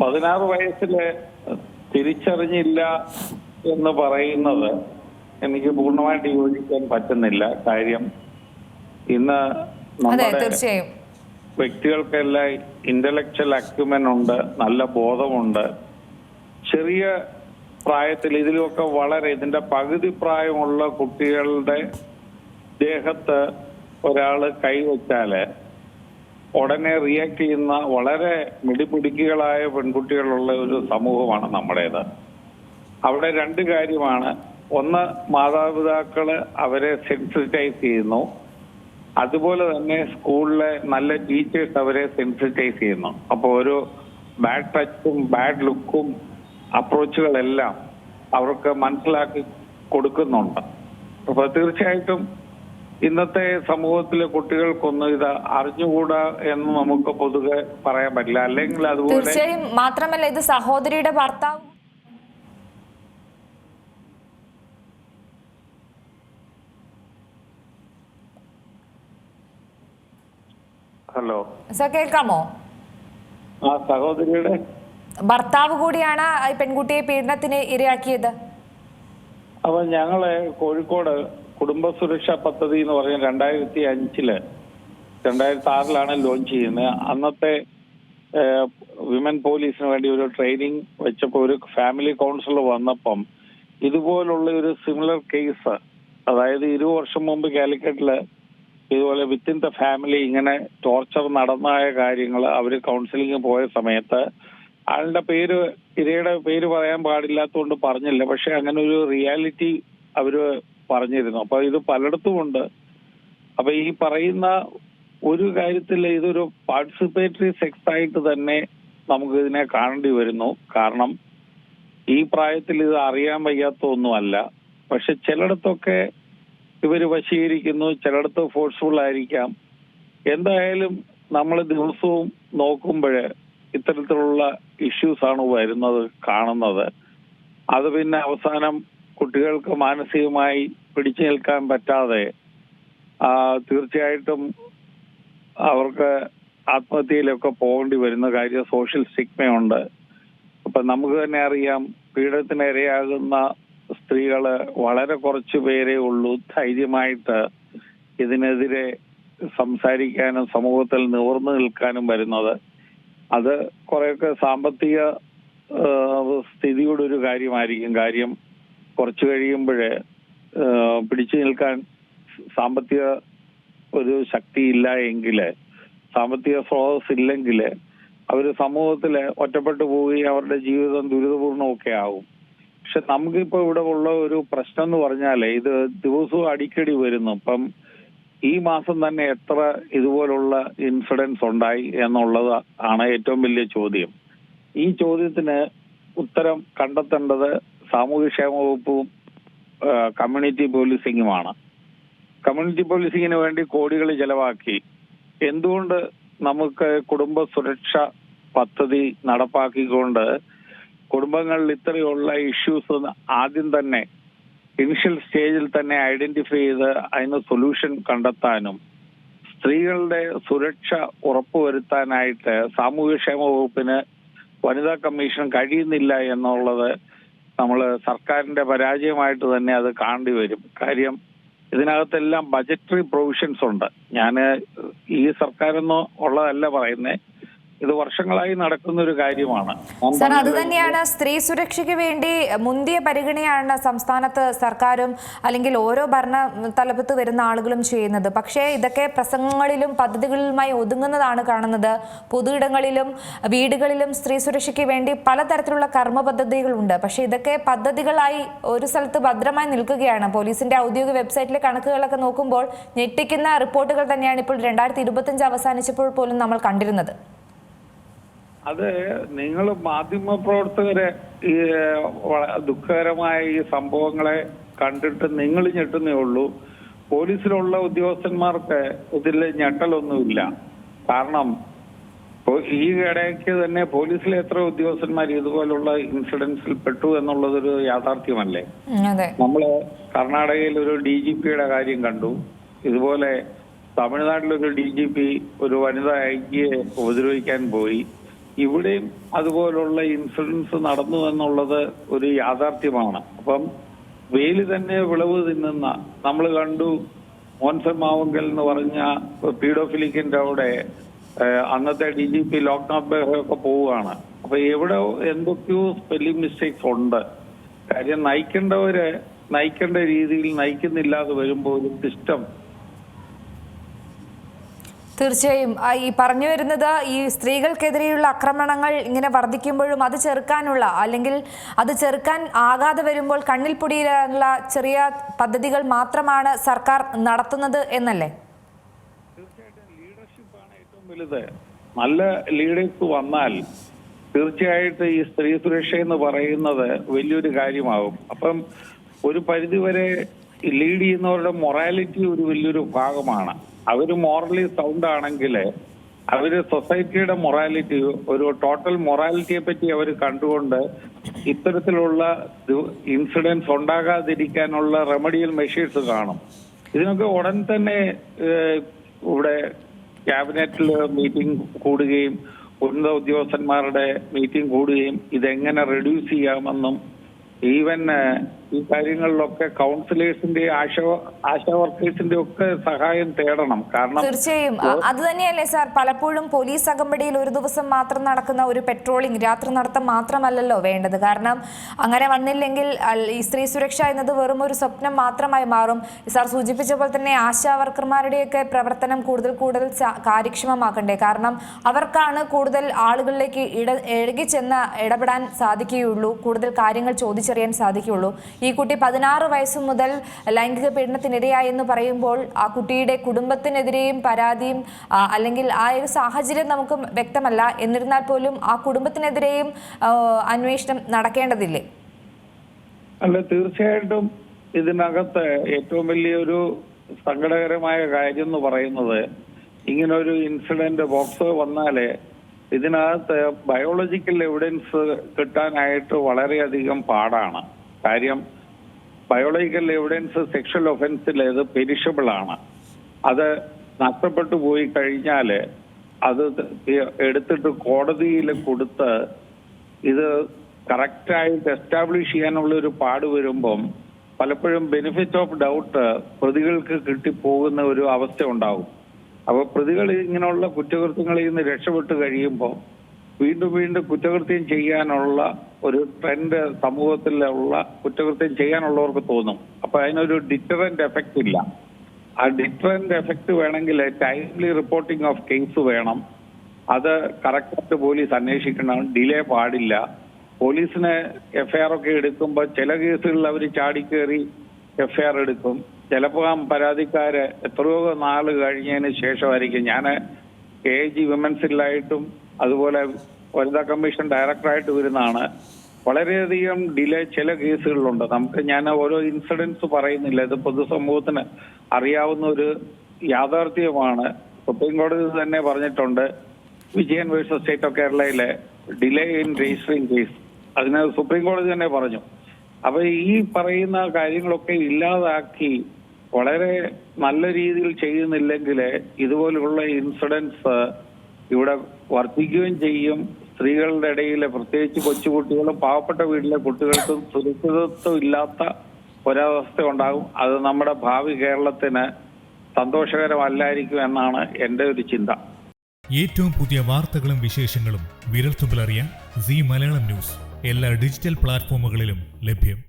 16 വയസ്സില് തിരിച്ചറിഞ്ഞില്ല എന്ന് പറയുന്നത് എനിക്ക് പൂർണ്ണമായിട്ട് യോജിക്കാൻ പറ്റുന്നില്ല. കാര്യം ഇന്ന് നമ്മുടെ വ്യക്തികൾക്കെല്ലാം ഇന്റലക്ച്വൽ അക്യുമൻ ഉണ്ട്, നല്ല ബോധമുണ്ട്. ചെറിയ പ്രായത്തിൽ ഇതിലൊക്കെ വളരെ ഇതിന്റെ പകുതി പ്രായമുള്ള കുട്ടികളുടെ ദേഹത്ത് ഒരാള് കൈവച്ചാല് ഉടനെ റിയാക്ട് ചെയ്യുന്ന വളരെ മിടിപിടിക്കുകളായ പെൺകുട്ടികളുള്ള ഒരു സമൂഹമാണ് നമ്മുടേത്. അവിടെ രണ്ട് കാര്യമാണ്. ഒന്ന്, മാതാപിതാക്കള് അവരെ സെൻസിറ്റൈസ് ചെയ്യുന്നു. അതുപോലെ തന്നെ സ്കൂളിലെ നല്ല ടീച്ചേഴ്സ് അവരെ സെൻസിറ്റൈസ് ചെയ്യുന്നു. അപ്പോൾ ഒരു ബാഡ് ടച്ചും ബാഡ് ലുക്കും അപ്രോച്ചുകളെല്ലാം അവർക്ക് മനസ്സിലാക്കി കൊടുക്കുന്നുണ്ട്. അപ്പൊ തീർച്ചയായിട്ടും ഇന്നത്തെ സമൂഹത്തിലെ കുട്ടികൾക്കൊന്നും ഇത് അറിഞ്ഞുകൂടാ എന്ന് നമുക്ക് പൊതുവെ പറയാൻ പറ്റില്ല. അല്ലെങ്കിൽ അതുപോലെ തീർച്ചയായും. മാത്രമല്ല ഇത് സഹോദരിയുടെ ഭർത്താവ് ഹലോ സർ കേൾക്കാമോ? ആ സഹോദരിയുടെ ഭർത്താവ് കൂടിയാണ് ഈ പെൺകുട്ടിയെ പീഡനത്തിന് ഇരയാക്കിയത്. അപ്പൊ ഞങ്ങള് കോഴിക്കോട് കുടുംബ സുരക്ഷാ പദ്ധതി എന്ന് പറഞ്ഞ 2005 2006 ലോഞ്ച് ചെയ്യുന്നത്. അന്നത്തെ വിമൻ പോലീസിന് വേണ്ടി ഒരു ട്രെയിനിങ് വെച്ചപ്പോൾ ഒരു ഫാമിലി കൗൺസിലർ വന്നപ്പം ഇതുപോലുള്ള ഒരു സിമിലർ കേസ്, അതായത് 20 വർഷം മുമ്പ് കാലിക്കറ്റില് ഇതുപോലെ വിത്തിൻ ദ ഫാമിലി ഇങ്ങനെ ടോർച്ചർ നടന്നായ കാര്യങ്ങൾ അവര് കൗൺസിലിംഗ് പോയ സമയത്ത് ആളുടെ പേര്, ഇരയുടെ പേര് പറയാൻ പാടില്ലാത്തതുകൊണ്ട് പറഞ്ഞില്ല. പക്ഷെ അങ്ങനെ ഒരു റിയാലിറ്റി അവര് പറഞ്ഞിരുന്നു. അപ്പൊ ഇത് പലയിടത്തും ഉണ്ട്. അപ്പൊ ഈ പറയുന്ന ഒരു കാര്യത്തിൽ ഇതൊരു പാർട്ടിസിപ്പേറ്ററി സെക്സ് ആയിട്ട് തന്നെ നമുക്ക് ഇതിനെ കാണേണ്ടി വരുന്നു. കാരണം ഈ പ്രായത്തിൽ ഇത് അറിയാൻ വയ്യാത്ത ഒന്നുമല്ല. പക്ഷെ ചിലയിടത്തൊക്കെ ഇവര് വശീകരിക്കുന്നു, ചിലയിടത്ത് ഫോഴ്സ്ഫുൾ ആയിരിക്കാം. എന്തായാലും നമ്മൾ ദിവസവും നോക്കുമ്പോൾ ഇത്തരത്തിലുള്ള ഇഷ്യൂസ് ആണ് വരുന്നത്, കാണുന്നത്. അത് പിന്നെ അവസാനം കുട്ടികൾക്ക് മാനസികമായി പിടിച്ചു നിൽക്കാൻ പറ്റാതെ തീർച്ചയായിട്ടും അവർക്ക് ആത്മഹത്യയിലൊക്കെ പോകേണ്ടി വരുന്ന കാര്യം സോഷ്യൽ സ്റ്റിഗ്മയുണ്ട്. അപ്പൊ നമുക്ക് തന്നെ അറിയാം, പീഡനത്തിന് ഇരയാകുന്ന സ്ത്രീകള് വളരെ കുറച്ചു പേരേ ഉള്ളൂ ധൈര്യമായിട്ട് ഇതിനെതിരെ സംസാരിക്കാനും സമൂഹത്തിൽ നിവർന്നു നിൽക്കാനും വരുന്നത്. അത് കുറെയൊക്കെ സാമ്പത്തിക സ്ഥിതിയുടെ ഒരു കാര്യമായിരിക്കും. കാര്യം കുറച്ചു കഴിയുമ്പോഴേ പിടിച്ചു നിൽക്കാൻ സാമ്പത്തിക ഒരു ശക്തി ഇല്ല എങ്കില്, സാമ്പത്തിക സ്രോതസ് ഇല്ലെങ്കില് അവര് സമൂഹത്തില് ഒറ്റപ്പെട്ടു പോവുകയും അവരുടെ ജീവിതം ദുരിതപൂർണ്ണമൊക്കെ ആവും. പക്ഷെ നമുക്കിപ്പോ ഇവിടെ ഉള്ള ഒരു പ്രശ്നം എന്ന് പറഞ്ഞാലേ ഇത് ദിവസവും അടിക്കടി വരുന്നു. ഇപ്പം ഈ മാസം തന്നെ എത്ര ഇതുപോലുള്ള ഇൻസിഡൻസ് ഉണ്ടായി എന്നുള്ളത് ആണ് ഏറ്റവും വലിയ ചോദ്യം. ഈ ചോദ്യത്തിന് ഉത്തരം കണ്ടെത്തേണ്ടത് സാമൂഹ്യക്ഷേമ വകുപ്പും കമ്മ്യൂണിറ്റി പോലീസിംഗുമാണ്. കമ്മ്യൂണിറ്റി പോലീസിംഗിന് വേണ്ടി കോടികൾ ചെലവാക്കി എന്തുകൊണ്ട് നമുക്ക് കുടുംബ സുരക്ഷ പദ്ധതി നടപ്പാക്കിക്കൊണ്ട് കുടുംബങ്ങളിൽ ഇത്രയുള്ള ഇഷ്യൂസ് ആദ്യം തന്നെ ഇനിഷ്യൽ സ്റ്റേജിൽ തന്നെ ഐഡന്റിഫൈ ചെയ്ത് അതിന് സൊല്യൂഷൻ കണ്ടെത്താനും സ്ത്രീകളുടെ സുരക്ഷ ഉറപ്പുവരുത്താനായിട്ട് സാമൂഹ്യക്ഷേമ വകുപ്പിന് വനിതാ കമ്മീഷൻ കഴിയുന്നില്ല എന്നുള്ളത് നമ്മൾ സർക്കാരിന്റെ പരാജയമായിട്ട് തന്നെ അത് കാണേണ്ടി വരും. കാര്യം ഇതിനകത്തെല്ലാം ബജറ്ററി പ്രൊവിഷൻസ് ഉണ്ട്. ഞാൻ ഈ സർക്കാരെന്നോ ഉള്ളതല്ല പറയുന്നത്, ഇത് വർഷങ്ങളായി നടക്കുന്ന ഒരു കാര്യമാണ്. സർ, അത് തന്നെയാണ് സ്ത്രീ സുരക്ഷയ്ക്ക് വേണ്ടി മുന്തിയ പരിഗണനയാണ് സംസ്ഥാനത്ത് സർക്കാരും അല്ലെങ്കിൽ ഓരോ ഭരണ തലപ്പത്ത് വരുന്ന ആളുകളും ചെയ്യുന്നത്. പക്ഷേ ഇതൊക്കെ പ്രസംഗങ്ങളിലും പദ്ധതികളിലുമായി ഒതുങ്ങുന്നതാണ് കാണുന്നത്. പൊതുയിടങ്ങളിലും വീടുകളിലും സ്ത്രീ സുരക്ഷയ്ക്ക് വേണ്ടി പലതരത്തിലുള്ള കർമ്മ പദ്ധതികളുണ്ട്. പക്ഷേ ഇതൊക്കെ പദ്ധതികളായി ഒരു സ്ഥലത്ത് ഭദ്രമായി നിൽക്കുകയാണ്. പോലീസിന്റെ ഔദ്യോഗിക വെബ്സൈറ്റിലെ കണക്കുകളൊക്കെ നോക്കുമ്പോൾ ഞെട്ടിക്കുന്ന റിപ്പോർട്ടുകൾ തന്നെയാണ് ഇപ്പോൾ 2025 അവസാനിച്ചപ്പോൾ പോലും നമ്മൾ കണ്ടിരുന്നത്. അത് നിങ്ങൾ മാധ്യമ പ്രവർത്തകരെ ഈ ദുഃഖകരമായ ഈ സംഭവങ്ങളെ കണ്ടിട്ട് നിങ്ങൾ ഞെട്ടുന്നേ ഉള്ളൂ. പോലീസിലുള്ള ഉദ്യോഗസ്ഥന്മാർക്ക് ഇതിൽ ഞെട്ടലൊന്നുമില്ല. കാരണം ഈ ഇടയ്ക്ക് തന്നെ പോലീസിലെ എത്ര ഉദ്യോഗസ്ഥന്മാർ ഇതുപോലുള്ള ഇൻസിഡൻസിൽ പെട്ടു എന്നുള്ളതൊരു യാഥാർത്ഥ്യമല്ലേ. നമ്മള് കർണാടകയിൽ ഒരു DGPയുടെ കാര്യം കണ്ടു. ഇതുപോലെ തമിഴ്നാട്ടിലൊരു DGP ഒരു വനിതാ ഐജിയെ ഉപദ്രവിക്കാൻ പോയി. ഇവിടെയും അതുപോലുള്ള ഇൻസിഡൻസ് നടന്നു എന്നുള്ളത് ഒരു യാഥാർത്ഥ്യമാണ്. അപ്പം വെയില് തന്നെ വിളവ് തിന്നുന്ന നമ്മൾ കണ്ടു. മോൻസൺ മാവുങ്കൽ എന്ന് പറഞ്ഞ പീഡോഫിലിക്കിന്റെ അവിടെ അന്നത്തെ DGP ലോക്നാഥ് ബെഹ്റയൊക്കെ പോവുകയാണ്. അപ്പൊ എവിടെ എന്തൊക്കെയോ സ്പെല്ലിംഗ് മിസ്റ്റേക്സ് ഉണ്ട്. കാര്യം നയിക്കേണ്ടവരെ നയിക്കേണ്ട രീതിയിൽ നയിക്കുന്നില്ലാതെ വരുമ്പോൾ ഒരു സിസ്റ്റം. തീർച്ചയായും ഈ പറഞ്ഞു വരുന്നത് ഈ സ്ത്രീകൾക്കെതിരെയുള്ള ആക്രമണങ്ങൾ ഇങ്ങനെ വർദ്ധിക്കുമ്പോഴും അത് ചെറുക്കാനുള്ള അല്ലെങ്കിൽ അത് ചെറുക്കാൻ ആകാതെ വരുമ്പോൾ കണ്ണിൽ പൊടിയിടാനുള്ള ചെറിയ പദ്ധതികൾ മാത്രമാണ് സർക്കാർ നടത്തുന്നത് എന്നല്ലേ? തീർച്ചയായിട്ടും ലീഡർഷിപ്പാണ് ഏറ്റവും വലുത്. നല്ല ലീഡേഴ്സ് വന്നാൽ തീർച്ചയായിട്ടും ഈ സ്ത്രീ സുരക്ഷ എന്ന് പറയുന്നത് വലിയൊരു കാര്യമാകും. അപ്പം ഒരു പരിധിവരെ ലീഡ് ചെയ്യുന്നവരുടെ മൊറാലിറ്റി ഒരു വലിയൊരു ഭാഗമാണ്. അവര് മോറലി സൗണ്ട് ആണെങ്കിൽ അവര് സൊസൈറ്റിയുടെ മൊറാലിറ്റി, ഒരു ടോട്ടൽ മൊറാലിറ്റിയെ പറ്റി അവർ കണ്ടുകൊണ്ട് ഇത്തരത്തിലുള്ള ഇൻസിഡൻസ് ഉണ്ടാകാതിരിക്കാനുള്ള റെമഡിയൽ മെഷേഴ്സ് കാണും. ഇതിനൊക്കെ ഉടൻ തന്നെ ഇവിടെ ക്യാബിനറ്റിൽ മീറ്റിംഗ് കൂടുകയും ഉന്നത ഉദ്യോഗസ്ഥന്മാരുടെ മീറ്റിംഗ് കൂടുകയും ഇതെങ്ങനെ റെഡ്യൂസ് ചെയ്യാമെന്നും ഈവൻ ഈ കാര്യങ്ങളിലൊക്കെ കൗൺസിലേഴ്സിന്റെ ആശാ വർക്കേഴ്സിന്റെ ഒക്കെ സഹായം തേടണം. കാരണം തീർച്ചയായും അത് തന്നെയല്ലേ സാർ, പലപ്പോഴും പോലീസ് അകമ്പടിയിൽ ഒരു ദിവസം മാത്രം നടക്കുന്ന ഒരു പെട്രോളിംഗ്, രാത്രി നടത്തം മാത്രമല്ലല്ലോ വേണ്ടത്. കാരണം അങ്ങനെ വന്നില്ലെങ്കിൽ ഈ സ്ത്രീ സുരക്ഷ എന്നത് വെറും ഒരു സ്വപ്നം മാത്രമായി മാറും. സാർ സൂചിപ്പിച്ച പോലെ തന്നെ ആശാ വർക്കർമാരുടെയൊക്കെ പ്രവർത്തനം കൂടുതൽ കാര്യക്ഷമമാക്കണ്ടേ? കാരണം അവർക്കാണ് കൂടുതൽ ആളുകളിലേക്ക് ഇഴകിച്ചെന്ന് ഇടപെടാൻ സാധിക്കുകയുള്ളൂ, കൂടുതൽ കാര്യങ്ങൾ ചോദിച്ചറിയാൻ സാധിക്കുകയുള്ളൂ. ഈ കുട്ടി 16 വയസ്സ് മുതൽ ലൈംഗിക പീഡനത്തിനിരയായി എന്ന് പറയുമ്പോൾ ആ കുട്ടിയുടെ കുടുംബത്തിനെതിരെയും പരാതിയും അല്ലെങ്കിൽ ആ ഒരു സാഹചര്യം നമുക്ക് വ്യക്തമല്ല. എന്നിരുന്നാൽ പോലും ആ കുടുംബത്തിനെതിരെയും അന്വേഷണം നടക്കേണ്ടതില്ലേ? അല്ല, തീർച്ചയായിട്ടും ഇതിനകത്ത് ഏറ്റവും വലിയൊരു സങ്കടകരമായ കാര്യം എന്ന് പറയുന്നത് ഇങ്ങനൊരു ഇൻസിഡന്റ് ബോക്സ് വന്നാല് ഇതിനകത്ത് ബയോളജിക്കൽ എവിഡൻസ് കിട്ടാനായിട്ട് വളരെയധികം പാടാണ്. കാര്യം ബയോളജിക്കൽ എവിഡൻസ് സെക്ഷൽ ഒഫൻസിൽ ഇത് പെരിഷബിൾ ആണ്. അത് നഷ്ടപ്പെട്ടു പോയി കഴിഞ്ഞാൽ അത് എടുത്തിട്ട് കോടതിയിൽ കൊടുത്ത് ഇത് കറക്റ്റായിട്ട് എസ്റ്റാബ്ലിഷ് ചെയ്യാനുള്ള ഒരു പാട് വരുമ്പം പലപ്പോഴും ബെനിഫിറ്റ് ഓഫ് ഡൗട്ട് പ്രതികൾക്ക് കിട്ടിപ്പോകുന്ന ഒരു അവസ്ഥ ഉണ്ടാകും. അപ്പോൾ പ്രതികൾ ഇങ്ങനെയുള്ള കുറ്റകൃത്യങ്ങളിൽ നിന്ന് രക്ഷപ്പെട്ട് കഴിയുമ്പോൾ വീണ്ടും കുറ്റകൃത്യം ചെയ്യാനുള്ള ഒരു ട്രെൻഡ് സമൂഹത്തിലുള്ള കുറ്റകൃത്യം ചെയ്യാനുള്ളവർക്ക് തോന്നും. അപ്പൊ അതിനൊരു ഡിറ്ററന്റ് എഫക്റ്റ് ഇല്ല. ആ ഡിറ്ററന്റ് എഫക്റ്റ് വേണമെങ്കിൽ ടൈംലി റിപ്പോർട്ടിംഗ് ഓഫ് കേസ് വേണം. അത് കറക്റ്റായിട്ട് പോലീസ് അന്വേഷിക്കണം, ഡിലേ പാടില്ല. പോലീസിന് FIR ഒക്കെ എടുക്കുമ്പോൾ ചില കേസുകളിൽ അവർ ചാടിക്കേറി FIR എടുക്കും. ചിലപ്പോൾ പരാതിക്കാര് എത്രയോ നാൾ കഴിഞ്ഞതിന് ശേഷമായിരിക്കും. ഞാൻ AG വിമൻസിലായിട്ടും അതുപോലെ വനിതാ കമ്മീഷൻ ഡയറക്ടറായിട്ട് വരുന്നതാണ്. വളരെയധികം ഡിലേ ചില കേസുകളിലുണ്ട്. ഞാൻ ഓരോ ഇൻസിഡൻസ് പറയുന്നില്ല, ഇത് പൊതുസമൂഹത്തിന് അറിയാവുന്ന ഒരു യാഥാർത്ഥ്യമാണ്. സുപ്രീം കോടതി തന്നെ പറഞ്ഞിട്ടുണ്ട്, വിജയൻ വേഴ്സസ് സ്റ്റേറ്റ് ഓഫ് കേരളയിലെ ഡിലേ ഇൻ രജിസ്റ്ററിംഗ് കേസ്, അതിന് സുപ്രീം കോടതി തന്നെ പറഞ്ഞു. അപ്പൊ ഈ പറയുന്ന കാര്യങ്ങളൊക്കെ ഇല്ലാതാക്കി വളരെ നല്ല രീതിയിൽ ചെയ്യുന്നില്ലെങ്കിൽ ഇതുപോലുള്ള ഇൻസിഡൻസ് ഇവിടെ വർദ്ധിക്കുകയും ചെയ്യും. സ്ത്രീകളുടെ ഇടയിൽ പ്രത്യേകിച്ച് കൊച്ചുകുട്ടികളും പാവപ്പെട്ട വീട്ടിലെ കുട്ടികൾക്കും സുരക്ഷിതത്വം ഇല്ലാത്ത ഒരവസ്ഥ ഉണ്ടാകും. അത് നമ്മുടെ ഭാവി കേരളത്തിന് സന്തോഷകരമല്ലായിരിക്കും എന്നാണ് എൻ്റെ ഒരു ചിന്ത. ഏറ്റവും പുതിയ വാർത്തകളും വിശേഷങ്ങളും വിരൽത്തുമ്പിൽ അറിയാൻ സീ മലയാളം ന്യൂസ് എല്ലാ ഡിജിറ്റൽ പ്ലാറ്റ്ഫോമുകളിലും ലഭ്യം.